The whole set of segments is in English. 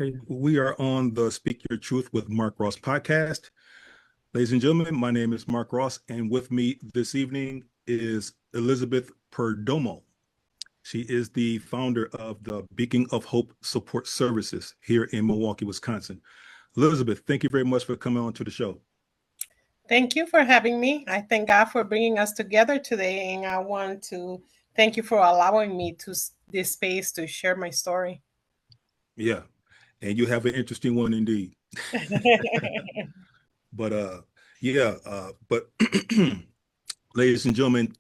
Okay, we are on the Speak Your Truth with Mark Ross podcast. Ladies and gentlemen, my name is Mark Ross, and with me this evening is Elizabeth Perdomo. She is the founder of the Beacon of Hope Support Services here in Milwaukee, Wisconsin. Elizabeth, thank you very much for coming on to the show. Thank you for having me. I thank God for bringing us together today, and I want to thank you for allowing me to this space to share my story. Yeah, and you have an interesting one indeed. But ladies and gentlemen,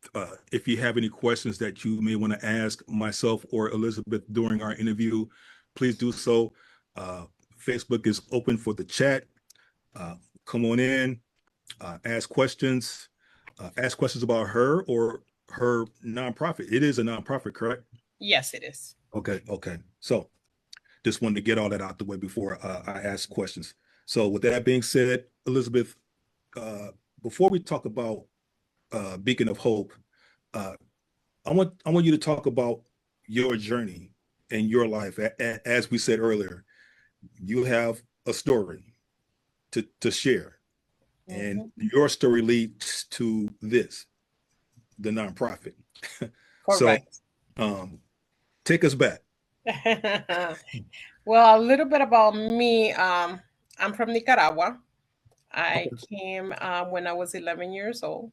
if you have any questions that you may want to ask myself or Elizabeth during our interview, please do so. Facebook is open for the chat. Come on in, ask questions. Ask questions about her or her nonprofit. It is a nonprofit, correct? Yes, it is. Okay. So just wanted to get all that out the way before I ask questions. So with that being said, Elizabeth, before we talk about Beacon of Hope, uh, I want you to talk about your journey and your life. As we said earlier, you have a story to share, and your story leads to this, the nonprofit. So, Correct. take us back. Well, a little bit about me. I'm from Nicaragua. I Okay. came when I was 11 years old.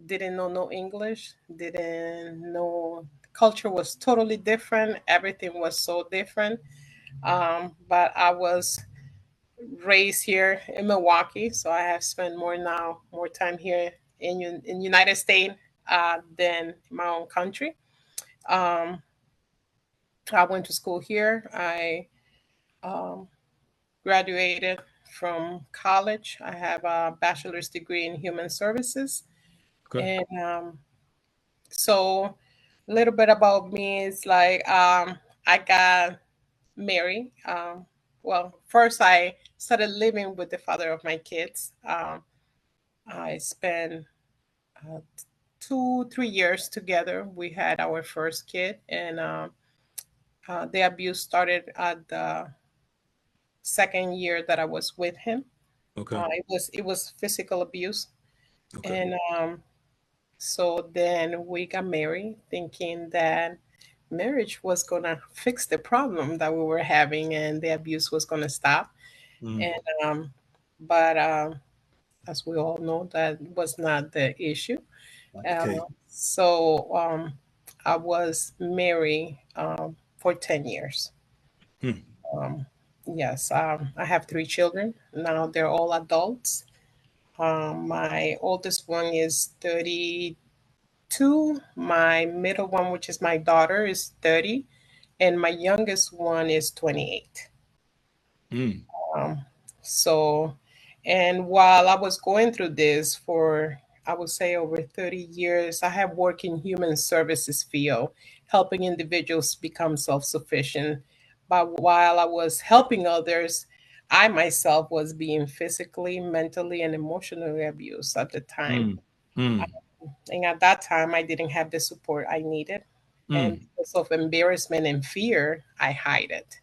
Didn't know no English. Didn't know culture was totally different. Everything was so different. But I was raised here in Milwaukee, so I have spent more time here in United States than my own country. Um, I went to school here. I um, graduated from college. I have a bachelor's degree in human services, Okay. and so a little bit about me is like I got married. Well, first I started living with the father of my kids. I spent uh, 2, 3 years together. We had our first kid, and the abuse started at the second year that I was with him. Okay. It was physical abuse, Okay. and so then we got married, thinking that marriage was gonna fix the problem that we were having, and the abuse was gonna stop. Mm. And but as we all know, that was not the issue. Uh, Okay. so I was married for 10 years. Hmm. Um, yes, I have 3 children. Now they're all adults. My oldest one is 32. My middle one, which is my daughter, is 30. And my youngest one is 28. Mm. Um, so, and while I was going through this for, I would say, over 30 years, I have worked in human services field, helping individuals become self-sufficient. But while I was helping others, I myself was being physically, mentally, and emotionally abused at the time. Mm. Mm. And at that time, I didn't have the support I needed. And Mm. because of embarrassment and fear, I hide it.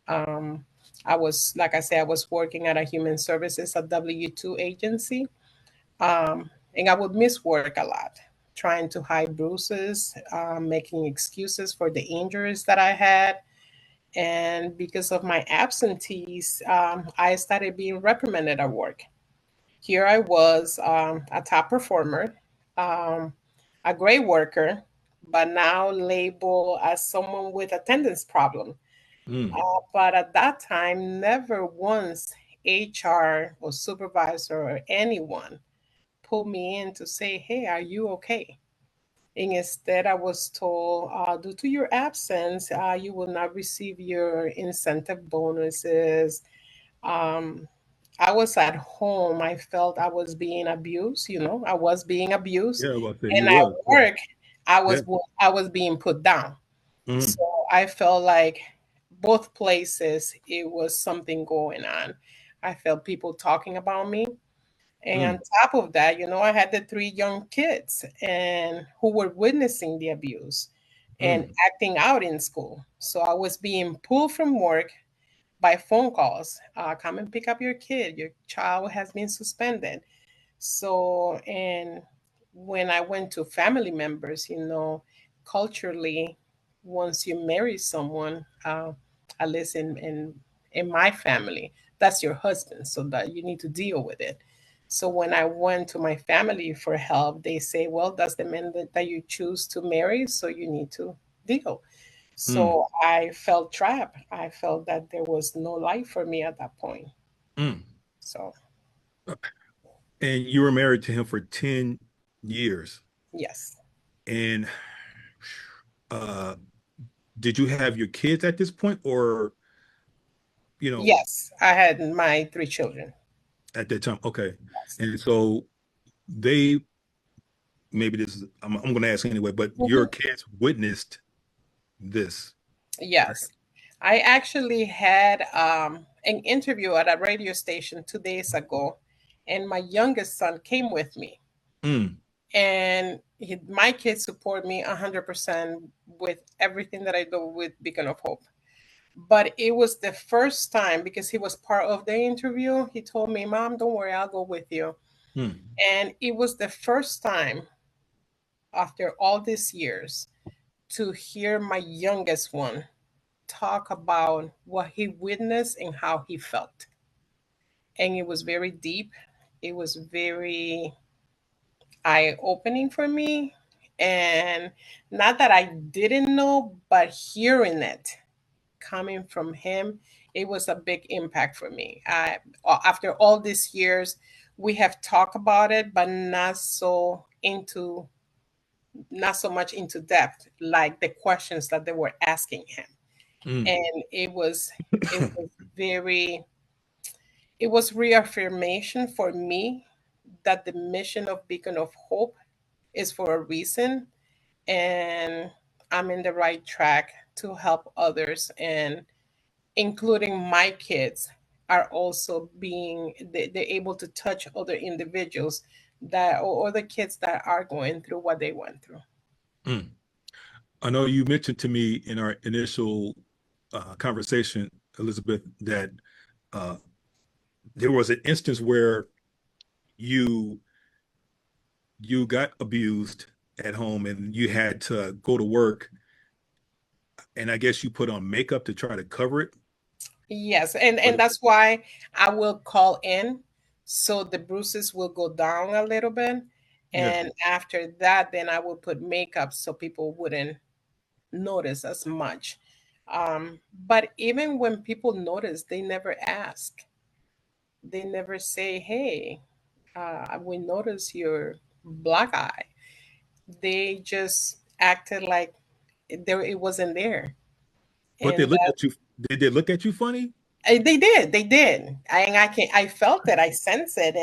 Um, I was, like I said, I was working at a human services, a W-2 agency, and I would miss work a lot, trying to hide bruises, making excuses for the injuries that I had. And because of my absentees, I started being reprimanded at work. Here I was, a top performer, um, a great worker, but now labeled as someone with attendance problem. Mm. But at that time, never once HR or supervisor or anyone pulled me in to say, "Hey, are you okay?" And instead, I was told, due to your absence, you will not receive your incentive bonuses. Um, I was at home. I felt I was being abused. I was being abused, Yeah, well, I say you and at was. Yeah. work, I Yeah. was I was being put down. Mm. So I felt like both places it was something going on. I felt people talking about me. And on Mm. top of that, I had the 3 young kids and who were witnessing the abuse. and Mm, acting out in school. So I was being pulled from work by phone calls. Come and pick up your kid. Your child has been suspended. So, and when I went to family members, culturally, once you marry someone, at least in my family, that's your husband, so that you need to deal with it. So when I went to my family for help, they say, well, that's the man that you choose to marry, so you need to deal. mm, So I felt trapped. I felt that there was no life for me at that point. mm. So, And you were married to him for 10 years. yes. And uh, did you have your kids at this point, or, you know, Yes, I had my three children. at that time? Okay. Yes. And so they, maybe this is, I'm going to ask anyway, but your Mhm. kids witnessed this, right? Yes. I actually had an interview at a radio station 2 days ago, and my youngest son came with me. Mm, And my kids support me 100% with everything that I do with Beacon of Hope. But it was the first time, because he was part of the interview. He told me, Mom, don't worry, I'll go with you. mm, And it was the first time after all these years to hear my youngest one talk about what he witnessed and how he felt. And it was very deep. It was very eye opening for me. And not that I didn't know, but hearing it coming from him, it was a big impact for me. After all these years, we have talked about it, but not so much into depth, like the questions that they were asking him. mm. And it was very it was reaffirmation for me that the mission of Beacon of Hope is for a reason, and I'm in the right track to help others, and including my kids are also they're able to touch other individuals that or the kids that are going through what they went through. Mm. I know you mentioned to me in our initial conversation, Elizabeth, that uh, there was an instance where you you got abused at home and you had to go to work, and I guess you put on makeup to try to cover it. Yes, and But that's why I will call in, so the bruises will go down a little bit, yeah. and after that, then I will put makeup so people wouldn't notice as much. But even when people notice, they never ask. They never say, "Hey, we notice your black eye." They just acted like it wasn't there, But they and look at you. Did they look at you funny? They did. And I felt it, I sensed it,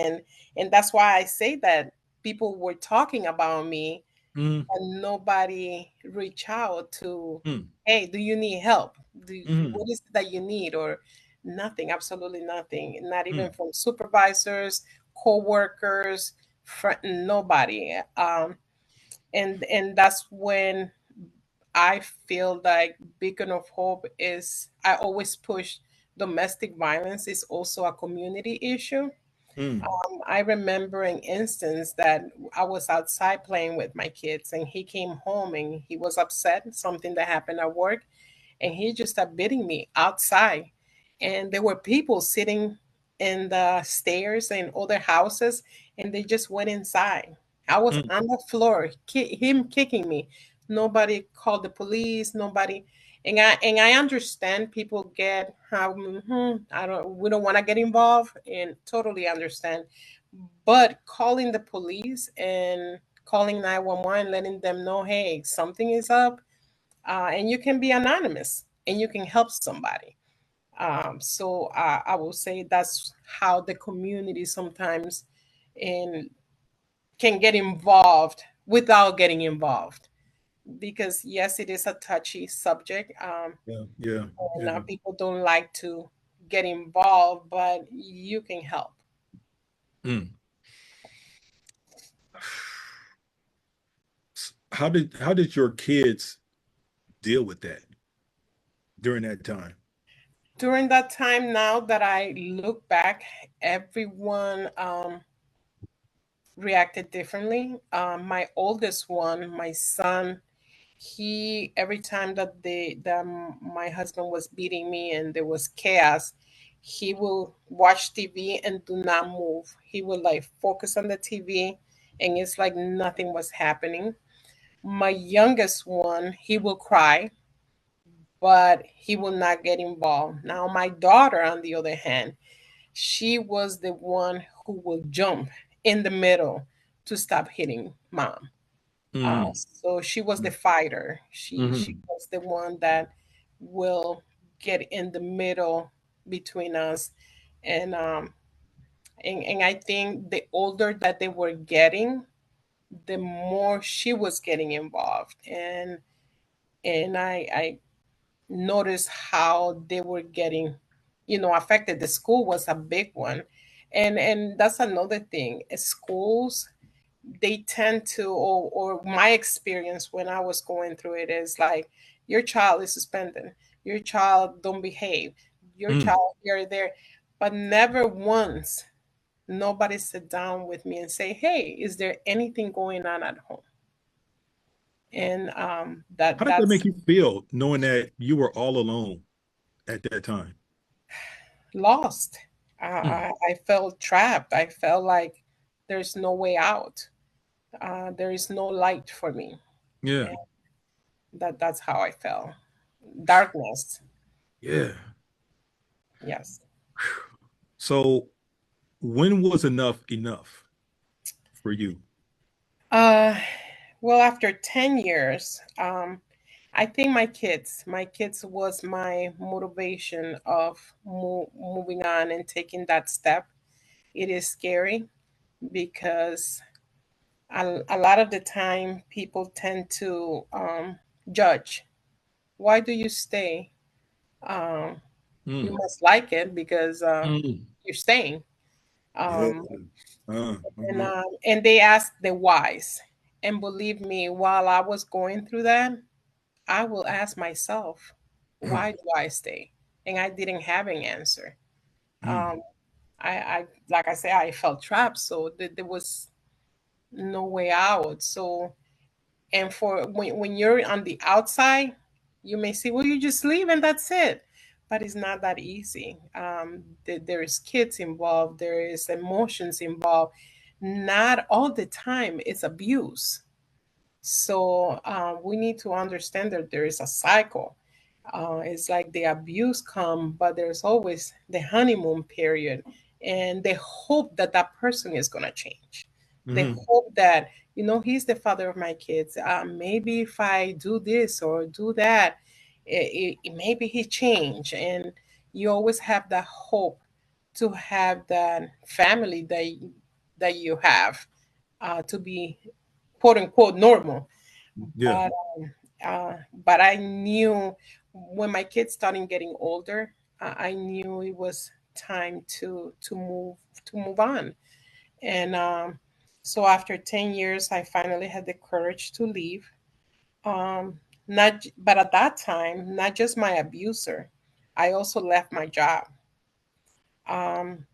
and that's why I say that people were talking about me, Mm, and nobody reached out to, mm, hey, do you need help? mm, What is it that you need? Or nothing, absolutely nothing. Not even mm, from supervisors, co-workers, nobody. And that's when I feel like Beacon of Hope is, I always push domestic violence is also a community issue. mm, I remember an instance that I was outside playing with my kids, and he came home and he was upset, something that happened at work, and he just started beating me outside. And there were people sitting in the stairs in other houses, and they just went inside. I was mm, on the floor, him kicking me. Nobody called the police. Nobody, and I understand people get how I don't we don't want to get involved, and totally understand. But calling the police and calling 911, letting them know, hey, something is up, and you can be anonymous and you can help somebody. So I will say that's how the community sometimes in, can get involved without getting involved. Because yes, it is a touchy subject, yeah, yeah, and yeah. people don't like to get involved, but you can help. Mm. How did your kids deal with that during that time? During that time, now that I look back, everyone reacted differently. My oldest one, my son, he every time that my husband was beating me and there was chaos, he will watch TV and do not move. He would like focus on the TV, and it's like nothing was happening. My youngest one, he will cry, but he will not get involved. Now my daughter, on the other hand, she was the one who will jump in the middle to stop hitting mom. Mm-hmm. So she was the fighter. She Mm-hmm. was the one that will get in the middle between us, and and I think the older that they were getting, the more she was getting involved, and I noticed how they were getting, affected. The school was a big one, and that's another thing. Schools, they tend to, or my experience when I was going through it is like, your child is suspended, your child don't behave, your Mm. child here or there, but never once nobody sit down with me and say, hey, is there anything going on at home? And How did that that's make you feel knowing that you were all alone at that time? lost. Mm. I felt trapped. I felt like there's no way out. There is no light for me. Yeah. And that's how I felt. Darkness. Yeah. Yes. So when was enough for you? Uh, well, after 10 years, I think my kids was my motivation of moving on and taking that step. It is scary because a lot of the time people tend to judge. Why do you stay? Um, you Mm. must like it because Mm. you're staying. Yeah. Um, Mhm. and they ask the whys. And believe me, while I was going through that, I will ask myself, why do I stay? And I didn't have an answer. Mm. Um, I like I say, I felt trapped, so there was no way out. So, and for when you're on the outside, you may say, well, you just leave and that's it. But it's not that easy. There is kids involved, there is emotions involved. Not all the time it's abuse. So we need to understand that there is a cycle. It's like the abuse come, but there's always the honeymoon period, and the hope that that person is gonna change. The Mhm. hope that, he's the father of my kids. Maybe if I do this or do that, maybe he change. And you always have that hope to have that family that you have to be quote unquote normal. Yeah. But but I knew when my kids started getting older, I knew it was time to move on. And so after 10 years, I finally had the courage to leave. Not, but at that time, not just my abuser, I also left my job um,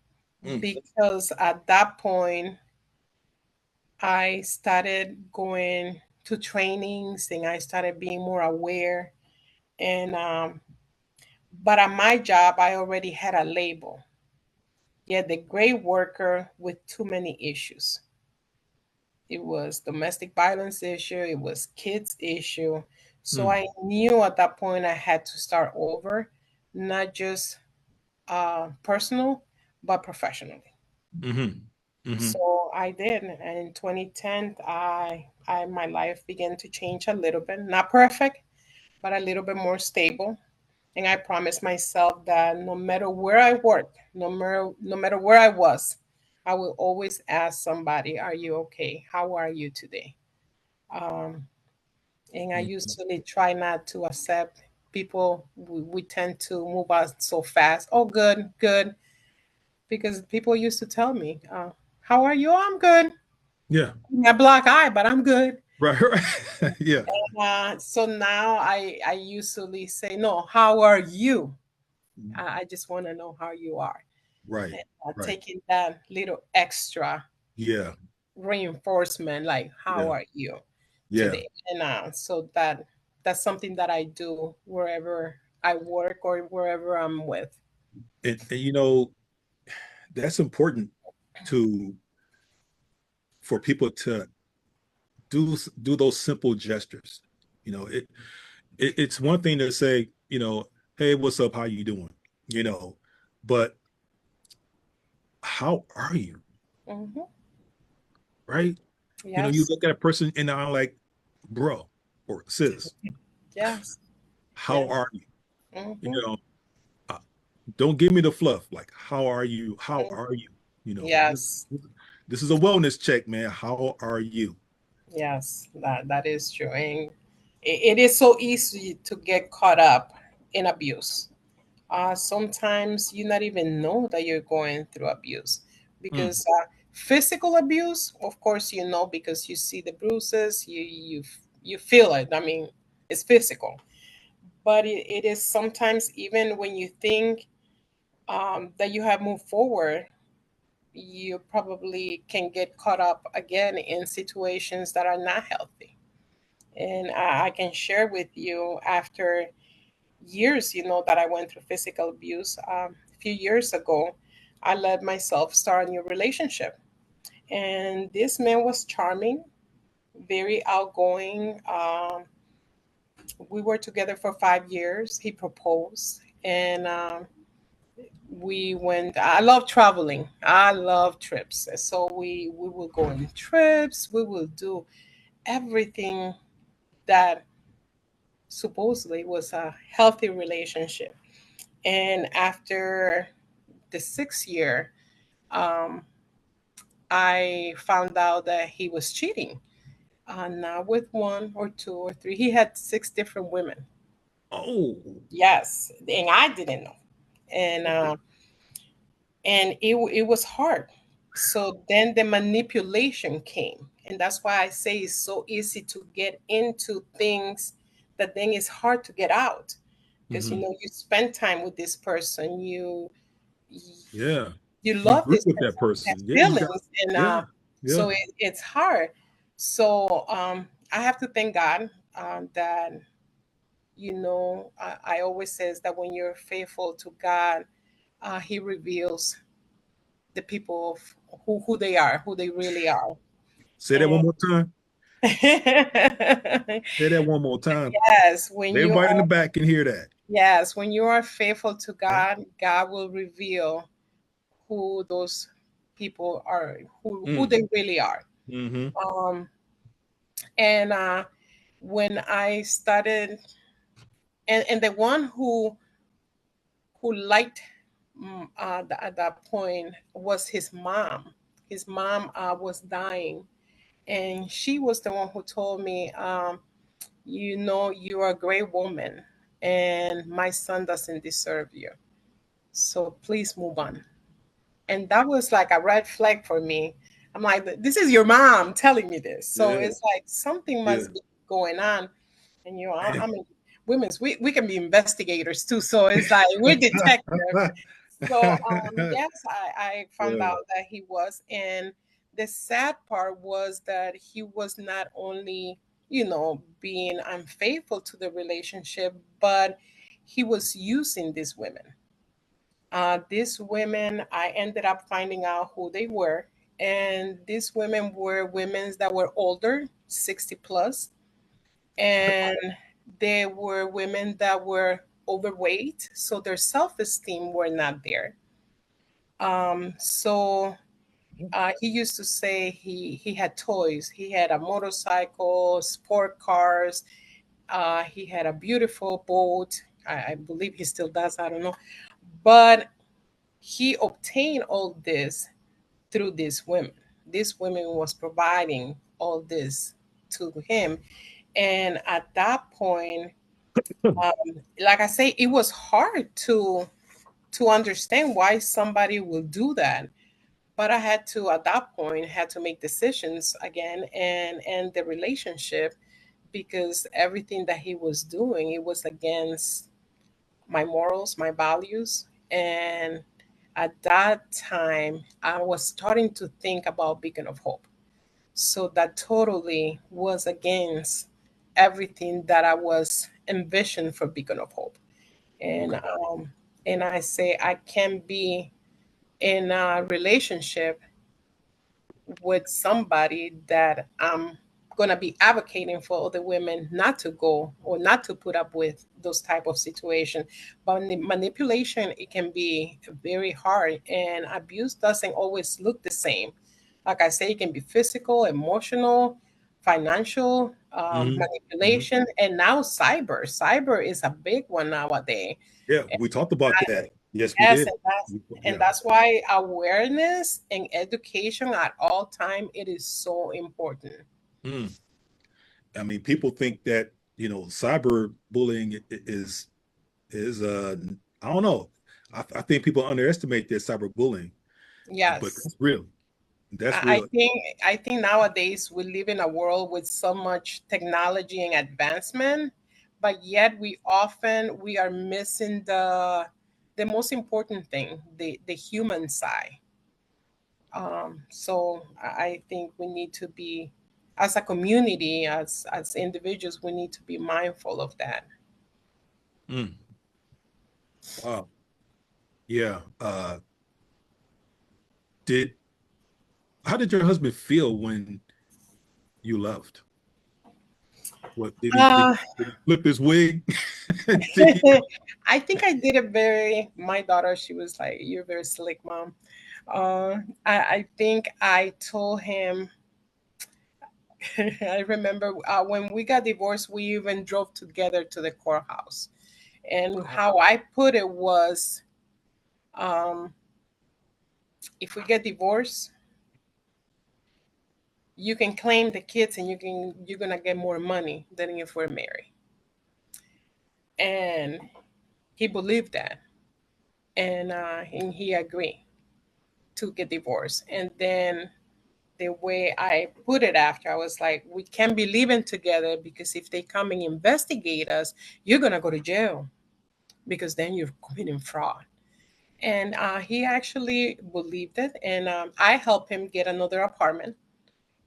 Mm. because at that point I started going to trainings and I started being more aware. And but at my job, I already had a label. Yeah, the great worker with too many issues. It was domestic violence issue. It was kids issue. So Mm. I knew at that point I had to start over, not just personal, but professionally. Mhm. Mhm. So I did, and in 2010, I my life began to change a little bit. Not perfect, but a little bit more stable. And I promised myself that no matter where I worked, no matter where I was, I will always ask somebody, "Are you okay? How are you today?" Um, and I Mhm. usually try not to accept people. We tend to move on so fast. Oh, good, good, because people used to tell me, "How are you?" "I'm good. Yeah. A black eye, but I'm good." Right. Right. Yeah. So now I usually say, no, how are you? I just want to know how you are. Right, And right. taking that little extra Yeah, reinforcement, like how yeah, are you yeah. today? And so that's something that I do wherever I work or wherever I'm with. And that's important to for people to do those simple gestures. It's one thing to say, hey, what's up? How you doing? You know, but how are you? Hmm. Right? You Yes. look at a person and I'm like, bro or sis, Yes. how Yes. are you? You Hmm. know, uh, don't give me the fluff. Like, how are you? How are you? You know, Yes. this is a wellness check, man. How are you? Yes. That is true. And it is so easy to get caught up in abuse. Sometimes you not even know that you're going through abuse Mm, because physical abuse, of course, you know because you see the bruises, you feel it. I mean, it's physical, but it is sometimes even when you think that you have moved forward, you probably can get caught up again in situations that are not healthy. And I can share with you after years, that I went through physical abuse. A few years ago, I let myself start a new relationship. And this man was charming, very outgoing. We were together for 5 years. He proposed. And we went, I love traveling. I love trips. So we will go on trips. We will do everything that supposedly was a healthy relationship. And after the 6th year, um, I found out that he was cheating. Not with one or two or three. He had 6 different women. oh, Yes, and I didn't know. And it was hard. So then the manipulation came, and that's why I say it's so easy to get into things that then it's hard to get out because hmm you spend time with this person, yeah. you You love grew this with that person, you have person. Yeah, you got, feelings, and yeah, yeah. it's hard. So I have to thank God that I always says that when you're faithful to God, He reveals the people of who they are, who they really are. Say that one And more time. Say that one more time. yes, when you Everybody in the are back can hear that. yes, when you are faithful to Yeah. God, God will reveal who those people are, who Mm, they really are. hmm Um, and when I started, and the one who liked at that point was his mom. His mom was dying, and she was the one who told me, you are a great woman, and my son doesn't deserve you. So please move on. And that was like a red flag for me. I'm like, this is your mom telling me this. So Yeah, it's like something yeah. must be going on. And I mean, women's we can be investigators too. So it's like we're detectives. So yes, I found Yeah. out that he was, and the sad part was that he was not only being unfaithful to the relationship, but he was using these women. These women, I ended up finding out who they were, and these women were women that were older, 60 plus, and they were women that were overweight, so their self-esteem were not there. So he used to say he had toys. He had a motorcycle, sport cars. He had a beautiful boat. I believe he still does. I don't know, but he obtained all this through these women. This women was providing all this to him, and at that point, like I say, it was hard to understand why somebody will do that. But I had to, at that point, had to make decisions again and end the relationship because everything that he was doing, it was against my morals, my values. And at that time, I was starting to think about Beacon of Hope. So that totally was against everything that I was envisioned for Beacon of Hope. And Okay. um, and I say I can be in a relationship with somebody that I'm gonna be advocating for other women not to go or not to put up with those type of situation. But manipulation, it can be very hard, and abuse doesn't always look the same. Like I say, it can be physical, emotional, financial, Hmm. Hmm. manipulation, and now cyber. Cyber is a big one nowadays. Yeah, we talked about that. Yes, we Yes, did. and Yeah. that's why awareness and education at all time, it is so important. Mm. I mean, people think that, cyber bullying is I don't know. I think people underestimate that cyber bullying, but Yes. that's real. That's I real. think nowadays we live in a world with so much technology and advancement, but yet we are missing the most important thing, the human side. So I think we need to be, as a community, as individuals, we need to be mindful of that. Mm. Wow. Yeah. Did How did your husband feel when you left? What Uh, did he flip his wig? Did he? I think I did it very. My daughter, she was like, "You're very slick, mom." I think I told him. I remember when we got divorced, we even drove together to the courthouse. And how I put it was, um, if we get divorced, you can claim the kids, and you're gonna get more money than if we're married. And he believed that, and he agreed to get divorced. And then the way I put it after, I was like, we can't be living together, because if they come and investigate us, you're gonna go to jail, because then you're committing fraud. And he actually believed it, and I helped him get another apartment,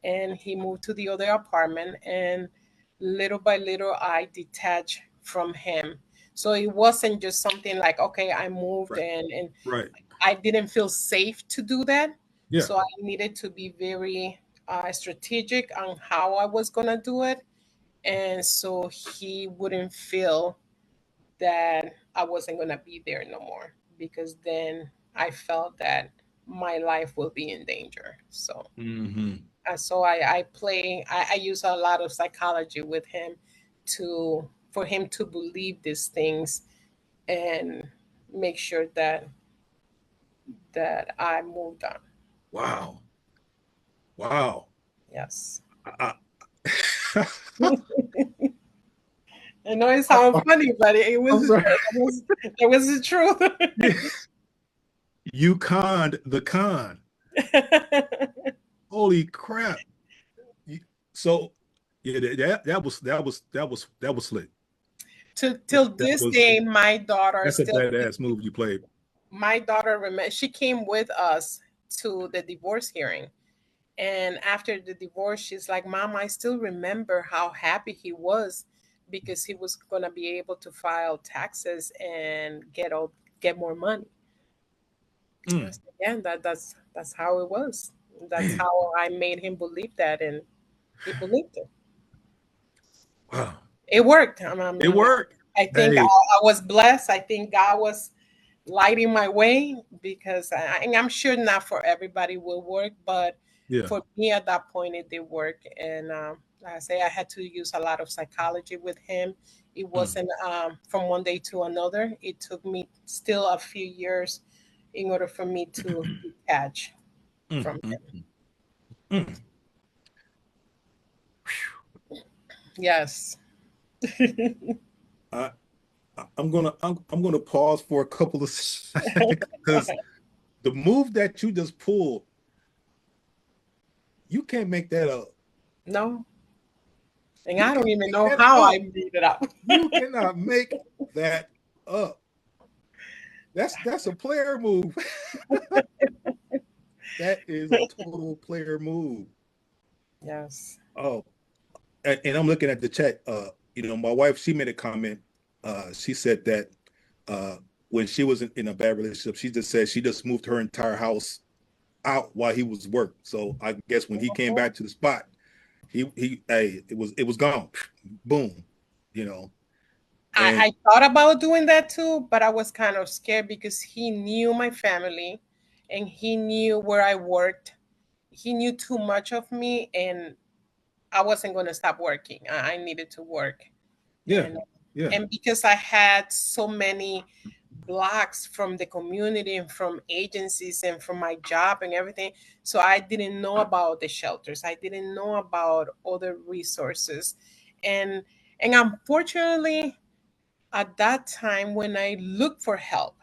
and he moved to the other apartment, and little by little I detached from him. So it wasn't just something like, okay, I moved, Right. and Right. I didn't feel safe to do that. Yeah. So I needed to be very strategic on how I was going to do it. And so he wouldn't feel that I wasn't going to be there no more, because then I felt that my life will be in danger. So, Hmm. I use a lot of psychology with him for him to believe these things, and make sure that I moved on. Wow. Wow. Yes. I, I know it sounds I, funny, but it I'm was sorry. it was the truth. You conned the con. Holy crap. You- So yeah, that was slick. Till That this was day, my daughter That's a still badass move you played. remember, she came with us to the divorce hearing. And after the divorce, she's like, Mom, I still remember how happy he was, because he was gonna be able to file taxes and get more money. I Mm, said, yeah, that's how it was. That's man. how I made him believe that, and he believed it. Wow. It worked. It worked. I think Hey, I was blessed. I think God was lighting my way, because and I'm sure not for everybody will work, but yeah. for me at that point it did work. And like I say, I had to use a lot of psychology with him. It Mm, wasn't from one day to another. It took me still a few years in order for me to detach mm, from mm, him. mm, mm. Yes. I, I'm gonna pause for a couple of seconds because the move that you just pulled, you can't make that up. No. And You I can don't even make know that how up. I made it up. You cannot make that up. That's a player move. That is a total player move. Yes. Oh, and I'm looking at the chat. My wife, she made a comment. She said that uh, when she was in a bad relationship, she just said she just moved her entire house out while he was work. So I guess when he came back to the spot, hey, it was gone. Boom, you know. And I thought about doing that too, but I was kind of scared because he knew my family and he knew where I worked. He knew too much of me, and I wasn't going to stop working. I needed to work. yeah, And yeah, because I had so many blocks from the community and from agencies and from my job and everything, so I didn't know about the shelters. I didn't know about other resources. And unfortunately, at that time when I looked for help,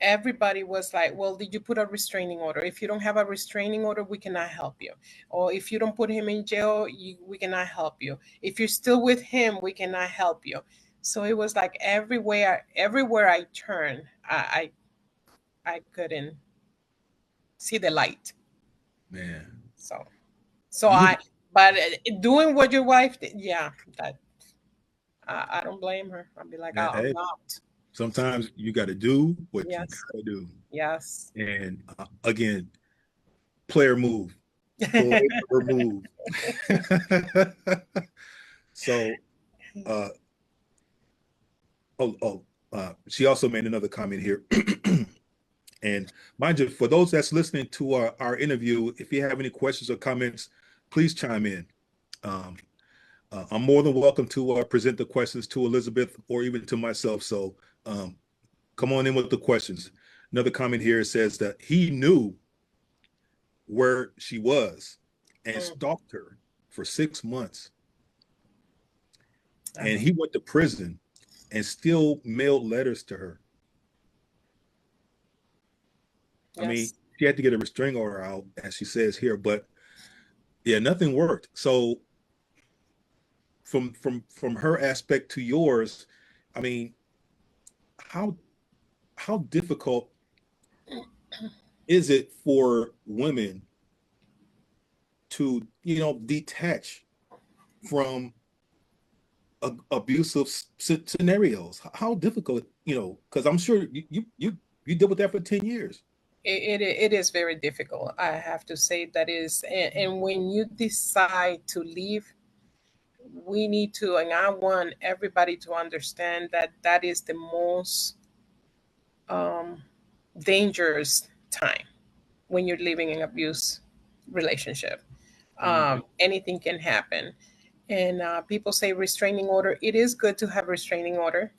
everybody was like, well, did you put a restraining order? If you don't have a restraining order, we cannot help you. Or if you don't put him in jail, we cannot help you. If you're still with him, we cannot help you. So it was like everywhere I turned, I couldn't see the light. man. So so You I but doing what your wife did, yeah, that I don't blame her. I'll be like, I'm hey, not. sometimes you got to do what you Yes, gotta do. yes. And again, player move, player move. So, uh, she also made another comment here. And mind you, for those that's listening to our interview, if you have any questions or comments, please chime in. Um, I'm more than welcome to present the questions to Elizabeth or even to myself. So um, come on in with the questions. Another comment here says that he knew where she was and Mm, stalked her for 6 months. And uh-huh. he went to prison and still mailed letters to her. I mean, Yes. she had to get a restraining order out, as she says here, but yeah, nothing worked. So from her aspect to yours, I mean, how how difficult is it for women to detach from abusive scenarios? How difficult, because I'm sure you dealt with that for 10 years. It is very difficult. I have to say that is, and when you decide to leave, we need to, and I want everybody to understand that that is the most um, dangerous time when you're living in abuse relationship. Mhm. Anything can happen, and people say restraining order. It is good to have restraining order.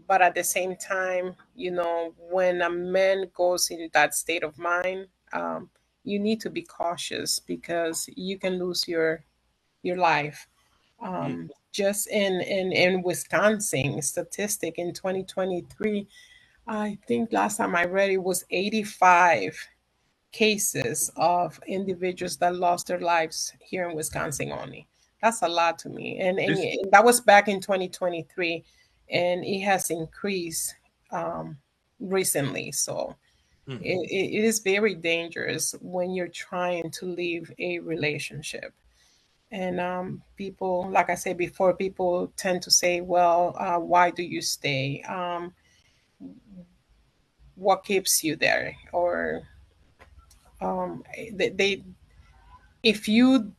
But at the same time, when a man goes in that state of mind, you need to be cautious because you can lose your life. Mm. Just in Wisconsin, statistic in 2023, I think last time I read it was 85 cases of individuals that lost their lives here in Wisconsin only. That's a lot to me. This, And that was back in 2023, and it has increased um, recently. So mm, it is very dangerous when you're trying to leave a relationship. And people, like I said before, people tend to say, well, why do you stay? What keeps you there? Or they if you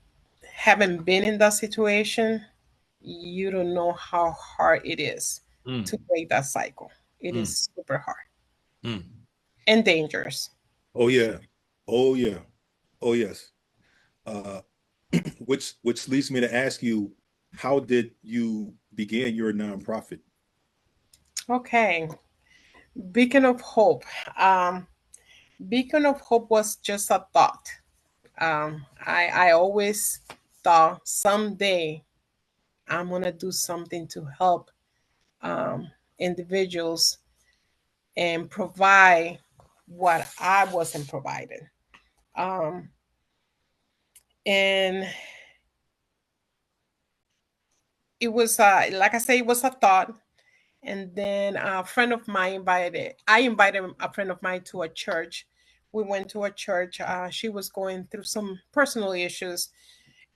haven't been in that situation, you don't know how hard it is to mm, break that cycle. It mm, is super hard mm. and dangerous. Oh yeah, oh yeah, oh yes. Uh, which leads me to ask you, how did you begin your nonprofit? Okay, Beacon of Hope. Um, Beacon of Hope was just a thought. I always thought someday I'm gonna do something to help individuals and provide what I wasn't provided. Um, and it was like I say, it was a thought. And then a friend of mine I invited a friend of mine to a church. We went to a church. She was going through some personal issues.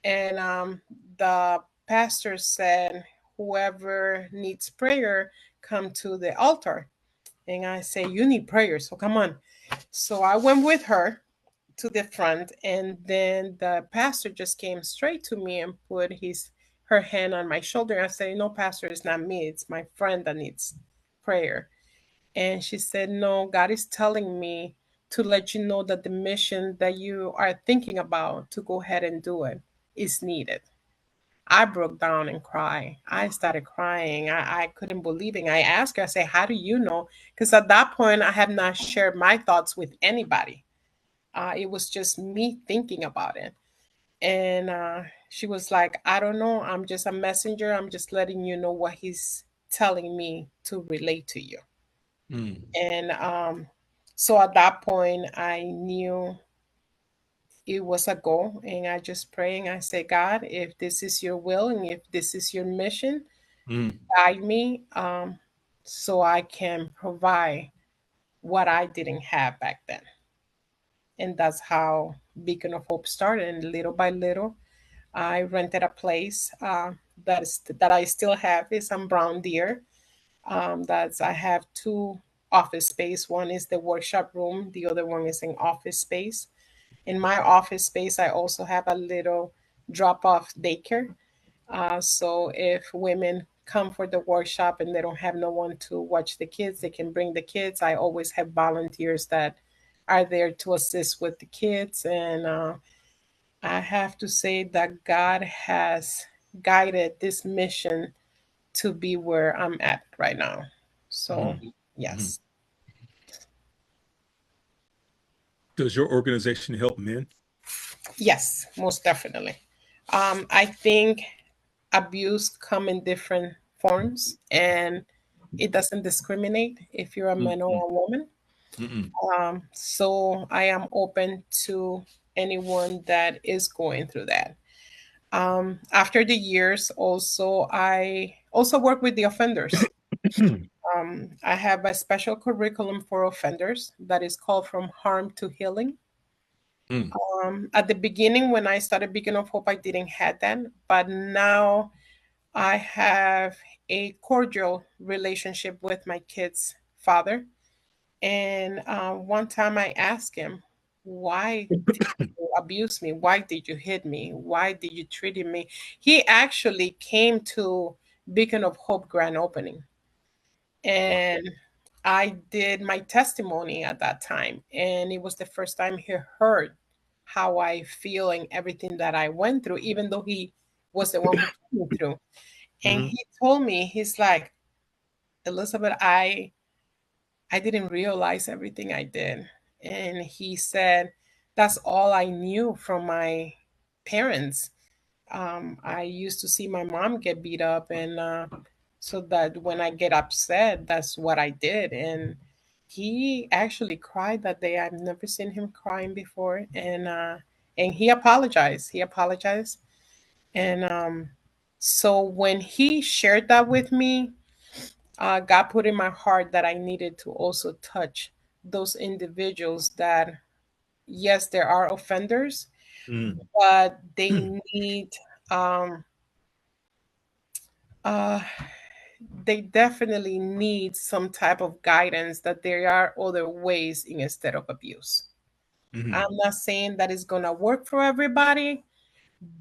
And the pastor said, whoever needs prayer, come to the altar. And I say, you need prayer, so come on. So I went with her to the front, and then the pastor just came straight to me and put her hand on my shoulder. I said, no, pastor, it's not me, it's my friend that needs prayer. And she said, no, God is telling me to let you know that the mission that you are thinking about to go ahead and do it is needed. I broke down and cried. I started crying. I couldn't believe it. I asked her, I said, how do you know? Because at that point, I had not shared my thoughts with anybody. It was just me thinking about it. And she was like, I don't know. I'm just a messenger. I'm just letting you know what he's telling me to relate to you. Mm. And so at that point, I knew it was a goal. And I just pray and I say, God, if this is your will and if this is your mission, Mm. guide me, so I can provide what I didn't have back then. And that's how Beacon of Hope started. And little by little, I rented a place that I still have. Is on Brown Deer. That's I have two office space. One is the workshop room. The other one is an office space. In my office space, I also have a little drop-off daycare. So if women come for the workshop and they don't have no one to watch the kids, they can bring the kids. I always have volunteers that are there to assist with the kids. And I have to say that God has guided this mission to be where I'm at right now. So, Mm. Mm. yes. Does your organization help men? Yes, most definitely. I think abuse come in different forms, and it doesn't discriminate if you're a man Mm. or a woman. Mm. So I am open to anyone that is going through that. After the years, also I also work with the offenders. Mm. I have a special curriculum for offenders that is called From Harm to Healing. Mm. At the beginning, when I started Beacon of Hope, I didn't have that, but now I have a cordial relationship with my kid's father. And one time I asked him, why did you abuse me? Why did you hit me? Why did you treat me? He actually came to Beacon of Hope grand opening. And I did my testimony at that time. And it was the first time he heard how I feel and everything that I went through, even though he was the one who put me through. And Mm. he told me, he's like, Elizabeth, I didn't realize everything I did. And he said, that's all I knew from my parents. I used to see my mom get beat up, and so that when I get upset, that's what I did. And he actually cried that day. I've never seen him crying before, and he apologized. He apologized, and so when he shared that with me, God put in my heart that I needed to also touch those individuals that, yes, there are offenders, Mm. but they need, um, uh, they definitely need some type of guidance that there are other ways instead of abuse. Mm. I'm not saying that it's going to work for everybody,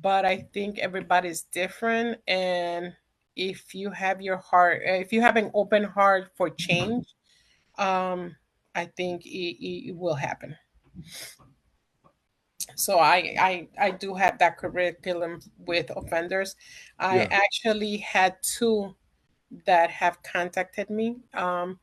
but I think everybody's different. And if you have your heart, if you have an open heart for change, um, I think it will happen. So I do have that curriculum with offenders. I Yeah. actually had two that have contacted me, and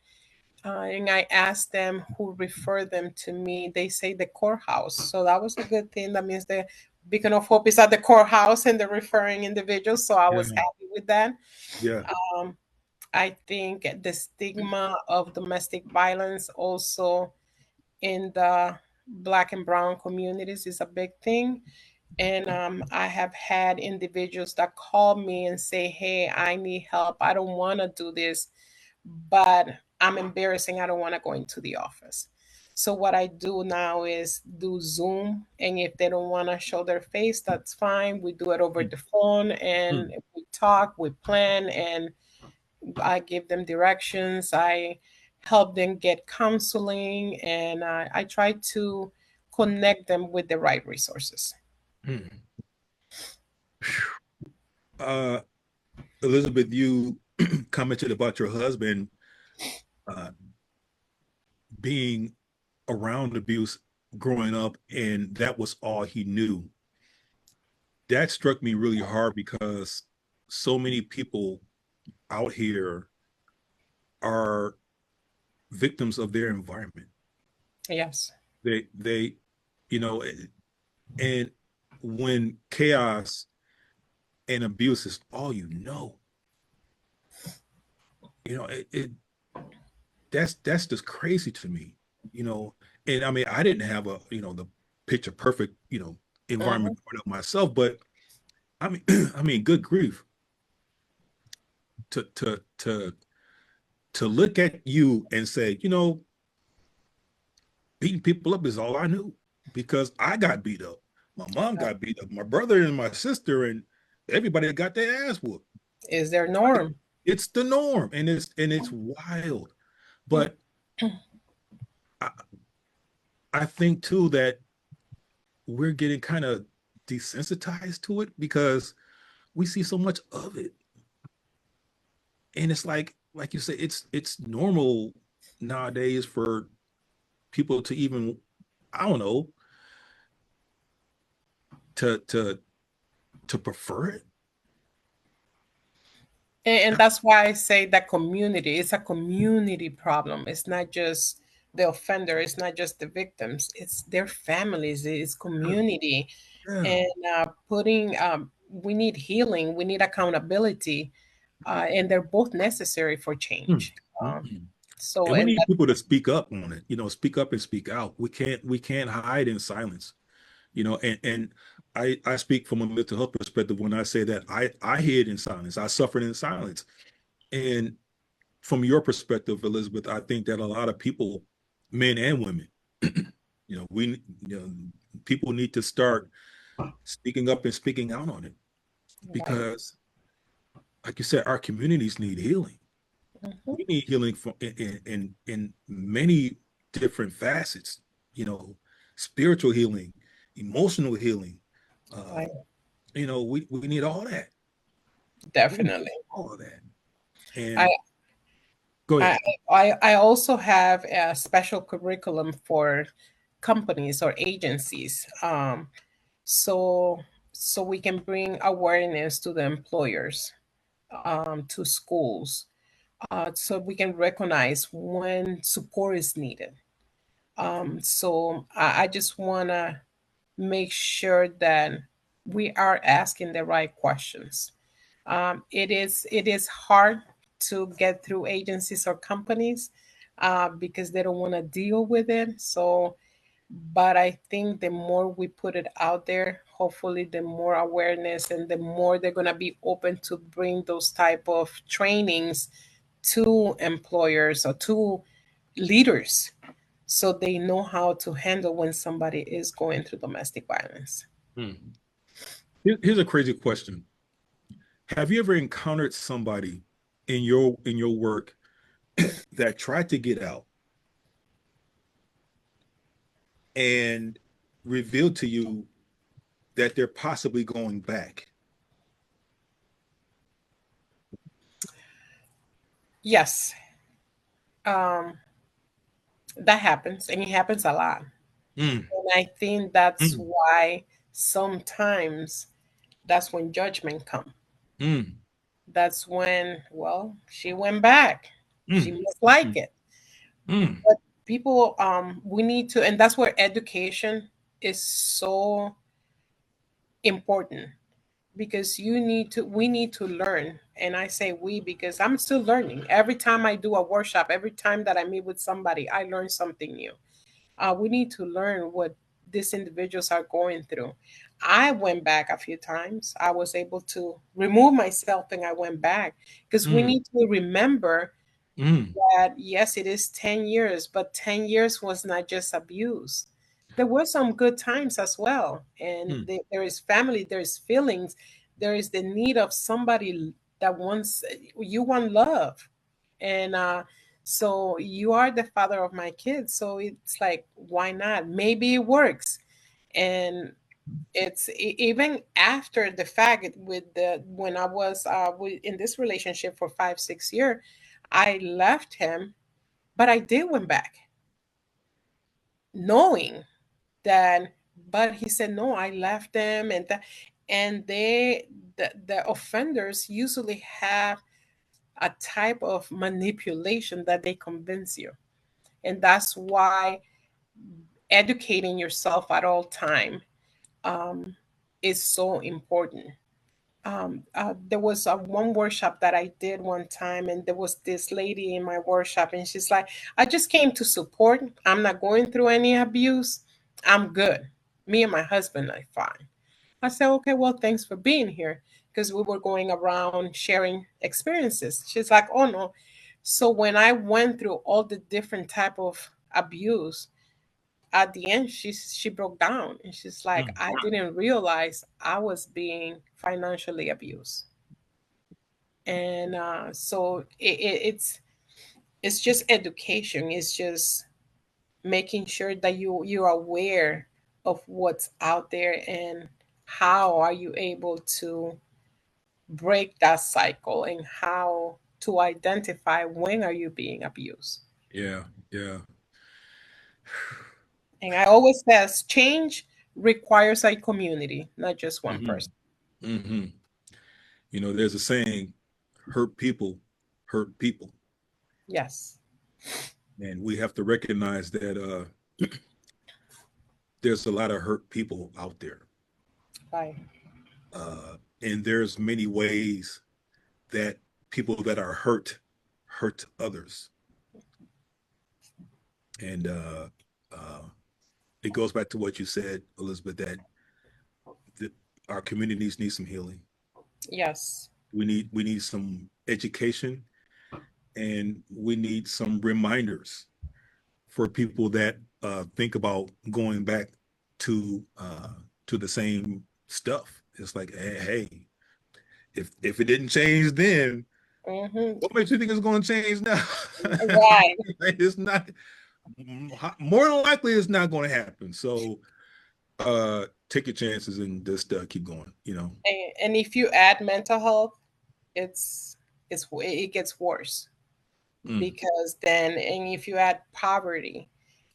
I asked them who referred them to me. They say the courthouse, so that was a good thing. That means the Beacon of Hope is at the courthouse and the referring individuals. So I was Yeah. happy with that. Yeah. Um, I think the stigma of domestic violence also in the Black and brown communities is a big thing. And I have had individuals that call me and say, "Hey, I need help. I don't want to do this, but I'm embarrassing. I don't want to go into the office." So what I do now is do Zoom, and if they don't want to show their face, that's fine. We do it over the phone, and Mm, we talk, we plan, and I give them directions. I help them get counseling, and I try to connect them with the right resources. mm. Uh, Elizabeth, you commented about your husband uh, being around abuse growing up, and that was all he knew. That struck me really hard because so many people out here are victims of their environment. Yes. They, you know, and when chaos and abuse is all you know, it that's just crazy to me, you know. And I mean, I didn't have a the picture perfect Hmm. environment growing up myself, but I mean, I mean, good grief, to to to to look at you and say, beating people up is all I knew because I got beat up. My mom got beat up, my brother and my sister, and everybody got their ass whooped. Is their Like, norm. it's the norm, and it's wild. But I, I think too that we're getting kind of desensitized to it because we see so much of it, and it's like you say, it's normal nowadays for people to even, I don't know, to to to prefer it. And that's why I say that community, it's a community problem. It's not just the offender, it's not just the victims, it's their families, it's Yeah, community. yeah. And we need healing, we need accountability, and they're both necessary for Mm, change. mm, Um, mm. so, And we and need that, people to speak up on it, speak up and speak out. We can't hide in silence, and I speak from a mental health perspective when I say that I hid in silence. I suffered in silence. And from your perspective, Elizabeth, I think that a lot of people, men and women, we people need to start speaking up and speaking out on it right. because, like you said, our communities need healing. Mhm. We need healing from in many different facets, you know, spiritual healing, emotional healing. Uh, Right. we need all that. We need Definitely. all of that. I, And go I ahead. I also have a special curriculum for companies or agencies. So so we can bring awareness to the employers, to schools, so we can recognize when support is needed. So I just want to make sure that we are asking the right questions. It is hard to get through agencies or companies, because they don't want to deal with it. So but I think the more we put it out there, hopefully the more awareness and the more they're going to be open to bring those type of trainings to employers or to leaders, so they know how to handle when somebody is going through domestic violence. Hmm. Here's a crazy question. Have you ever encountered somebody in your work that tried to get out and revealed to you that they're possibly going back? Yes, um, that happens, and it happens a lot. Mm, And I think that's mm, why sometimes that's when judgment comes. mm, That's when, well, she went back. She mm, must like mm, it. mm, But people, we need to, and that's where education is so important, because we need to learn. And I say we because I'm still learning. Every time I do a workshop, every time that I meet with somebody, I learn something new. We need to learn what these individuals are going through. I went back a few times. I was able to remove myself and I went back because we Mm, need to remember mm, that yes, it is 10 years, but 10 years was not just abuse. There were some good times as well. And mm, there is family, there is feelings, there is the need of somebody that wants, you want love. And so you are the father of my kids. So it's like, why not? Maybe it works. And it's even after the fact with the when I was in this relationship for 5 6 years, I left him, but I did went back knowing that. But he said no, I left them, and that, and the offenders usually have a type of manipulation that they convince you, and that's why educating yourself at all time um, is so important. There was one workshop that I did one time, and there was this lady in my workshop, and she's like, I just came to support. I'm not going through any abuse. I'm good. Me and my husband are fine. I said, okay, well, thanks for being here because we were going around sharing experiences. She's like, oh no. So when I went through all the different type of abuse, at the end she broke down and she's like, mm. I didn't realize I was being financially abused. And so it's just education. It's just making sure that you're aware of what's out there and how are you able to break that cycle and how to identify when are you being abused. Yeah, yeah. And I always says change requires a community, not just one Hmm. person. Hmm. You know, there's a saying, hurt people hurt people. Yes. And we have to recognize that there's a lot of hurt people out there. Right. And there's many ways that people that are hurt others. And uh, it goes back to what you said, Elizabeth, that th- our communities need some healing. Yes. We need some education, and we need some reminders for people that think about going back to the same stuff. It's like, hey, if it didn't change then, Mm-hmm. what makes you think it's going to change now? Right. It's not. More than likely, it's not going to happen. So, take your chances and just keep going. You know. And if you add mental health, it's it gets worse Mm, because then, and if you add poverty,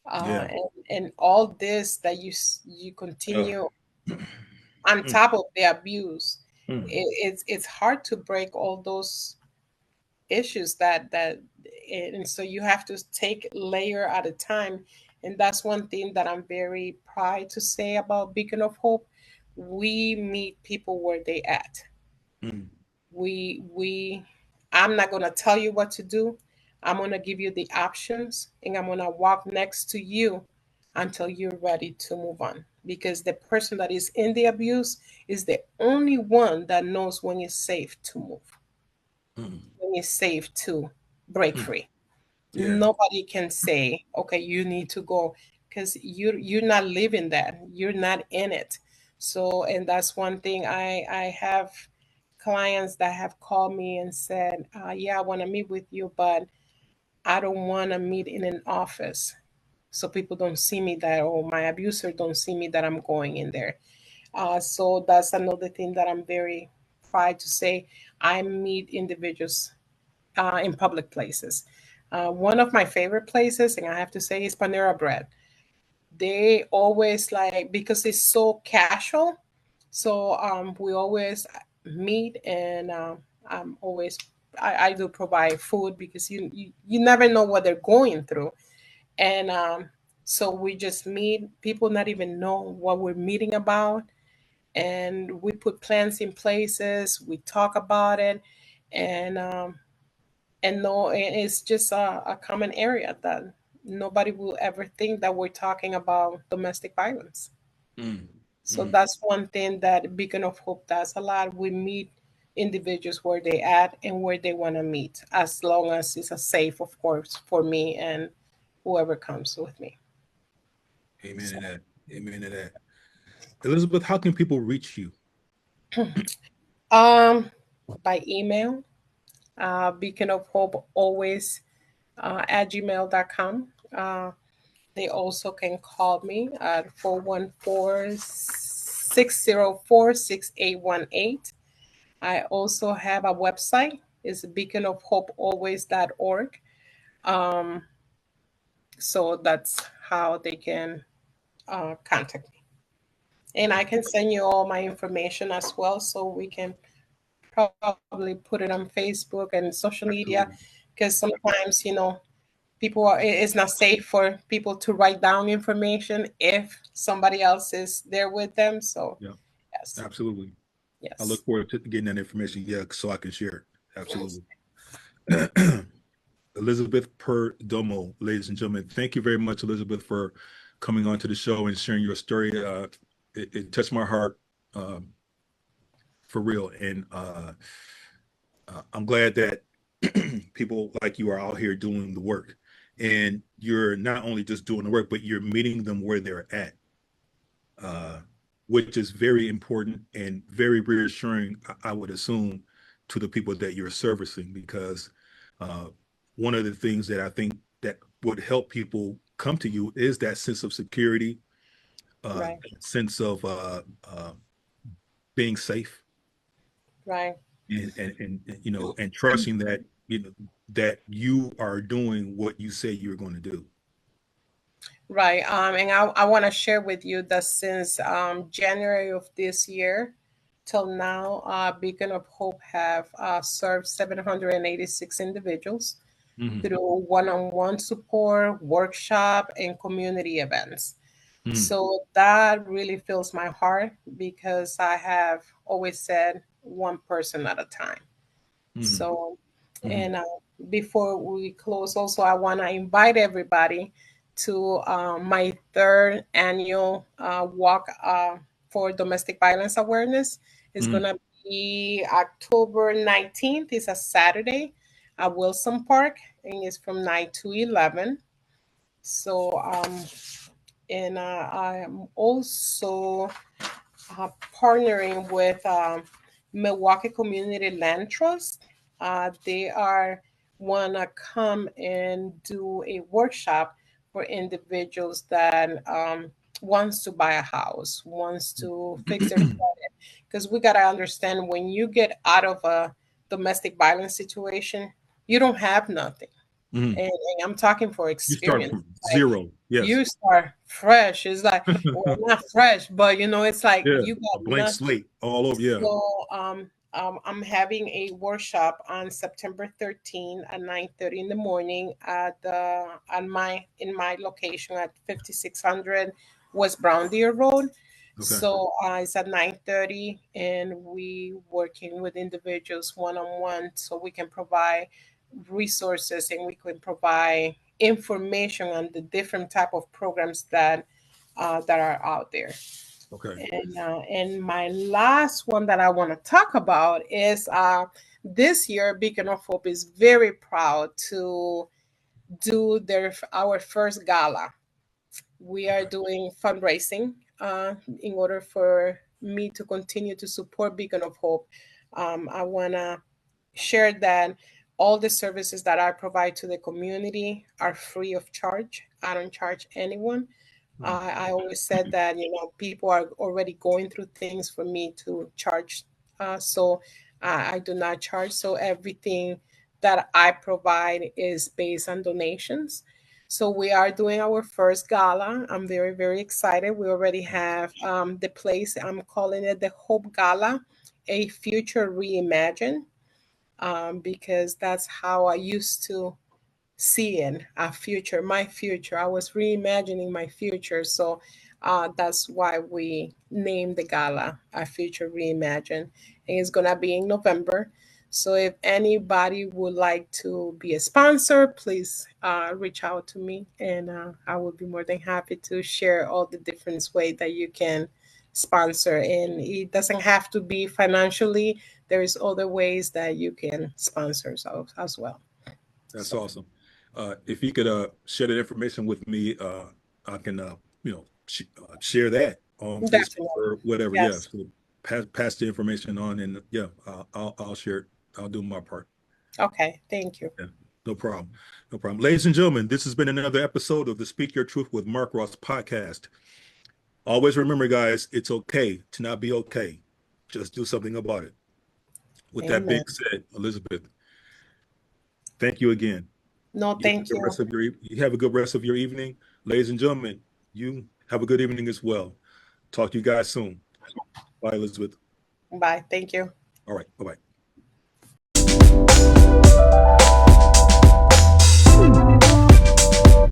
yeah. and all this that you Uh, continue on mm, top of the abuse, mm, it's hard to break all those issues that and so you have to take layer at a time. And that's one thing that I'm very proud to say about Beacon of Hope. We meet people where they at. mm, We I'm not going to tell you what to do. I'm going to give you the options and I'm going to walk next to you until you're ready to move on, because the person that is in the abuse is the only one that knows when it's safe to move, mm, when it's safe to break mm. free. Yeah. Nobody can say, okay, you need to go, because you're not living that, you're not in it. So, and that's one thing, I have clients that have called me and said, yeah, I want to meet with you, but I don't want to meet in an office so people don't see me that, or my abuser don't see me that I'm going in there. So that's another thing that I'm very proud to say. I meet individuals in public places. One of my favorite places, and I have to say, is Panera Bread. They always like, because it's so casual. So we always meet, and I'm always I do provide food because you never know what they're going through, and so we just meet. People not even know what we're meeting about, and we put plans in places. We talk about it, and no, it's just a common area that nobody will ever think that we're talking about domestic violence. Mm. So that's one thing that Beacon of Hope does a lot. We meet individuals where they at and where they want to meet, as long as it's a safe, of course, for me and whoever comes with me. Amen to So, that. Amen to that. Elizabeth, how can people reach you? um, by email, Beacon of Hope always at gmail.com. They also can call me at 414-604-6818. I also have a website. It's beaconofhopealways.org. Um, so that's how they can contact me. And I can send you all my information as well, so we can probably put it on Facebook and social media, Absolutely. because sometimes, people are, it's not safe for people to write down information if somebody else is there with them. So Yeah, yes, absolutely. I yes. look forward to getting that information. Yeah, so I can share it. Yes. Absolutely. Elizabeth Perdomo, ladies and gentlemen, thank you very much, Elizabeth, for coming on to the show and sharing your story. It touched my heart, um, for real, and I'm glad that people like you are out here doing the work, and you're not only just doing the work, but you're meeting them where they're at, uh, which is very important and very reassuring, I would assume, to the people that you're servicing, because uh, one of the things that I think that would help people come to you is that sense of security, Right, sense of being safe, right. and and trusting that that you are doing what you say you're going to do. Right. And I want to share with you that since January of this year till now, Beacon of Hope have served 786 individuals Hmm. through one-on-one support, workshop, and community events. Hmm. So that really fills my heart, because I have always said one person at a time. Hmm. So, Hmm. and before we close, also, I want to invite everybody to my third annual walk for domestic violence awareness. It's going Hmm. to be October 19th. It's a Saturday at Wilson Park, and it's from 9 to 11. So, and I am also partnering with Milwaukee Community Land Trust. They are want to come and do a workshop for individuals that wants to buy a house, wants to fix their credit. Because we got to understand, when you get out of a domestic violence situation, you don't have nothing. Hmm. And I'm talking for You start experience. from Like, zero. Yes. you start fresh. It's like, well, not fresh, but it's like Yeah. you A got blank nothing. slate all over. Yeah. So I'm having a workshop on September 13th at 9:30 in the morning at in my location at 5600 West Brown Deer Road. Okay. So it's at 9:30, and we working with individuals one on one, so we can provide resources and we can provide information on the different type of programs that are out there. Okay. And my last one that I want to talk about is this year Beacon of Hope is very proud to do our first gala. We are Okay. doing fundraising in order for me to continue to support Beacon of Hope. I want to share that all the services that I provide to the community are free of charge. I don't charge anyone. Hmm. I always said that people are already going through things for me to charge, so I do not charge. So everything that I provide is based on donations. So we are doing our first gala. I'm very, very excited. We already have the place. I'm calling it the Hope Gala, a future reimagined, because that's how I used to seeing a future, my future. I was reimagining my future. So that's why we named the gala A Future Reimagined. And it's going to be in November. So if anybody would like to be a sponsor, please reach out to me, and I will be more than happy to share all the different ways that you can sponsor, and it doesn't have to be financially. There is other ways that you can sponsor as well. That's So awesome. If you could share that information with me, I can share that on Facebook definitely, or whatever. Yeah, yes. so pass the information on, and yeah, I'll share it. I'll do my part. Okay, thank you. Yeah, no problem. No problem. Ladies and gentlemen, this has been another episode of the Speak Your Truth with Mark Ross podcast. Always remember, guys, it's okay to not be okay. Just do something about it. With that being Amen. said, Elizabeth, thank you again. No, You have a thank good you. rest of you have a good rest of your evening. Ladies and gentlemen, you have a good evening as well. Talk to you guys soon. Bye, Elizabeth. Bye. Thank you. All right. Bye-bye.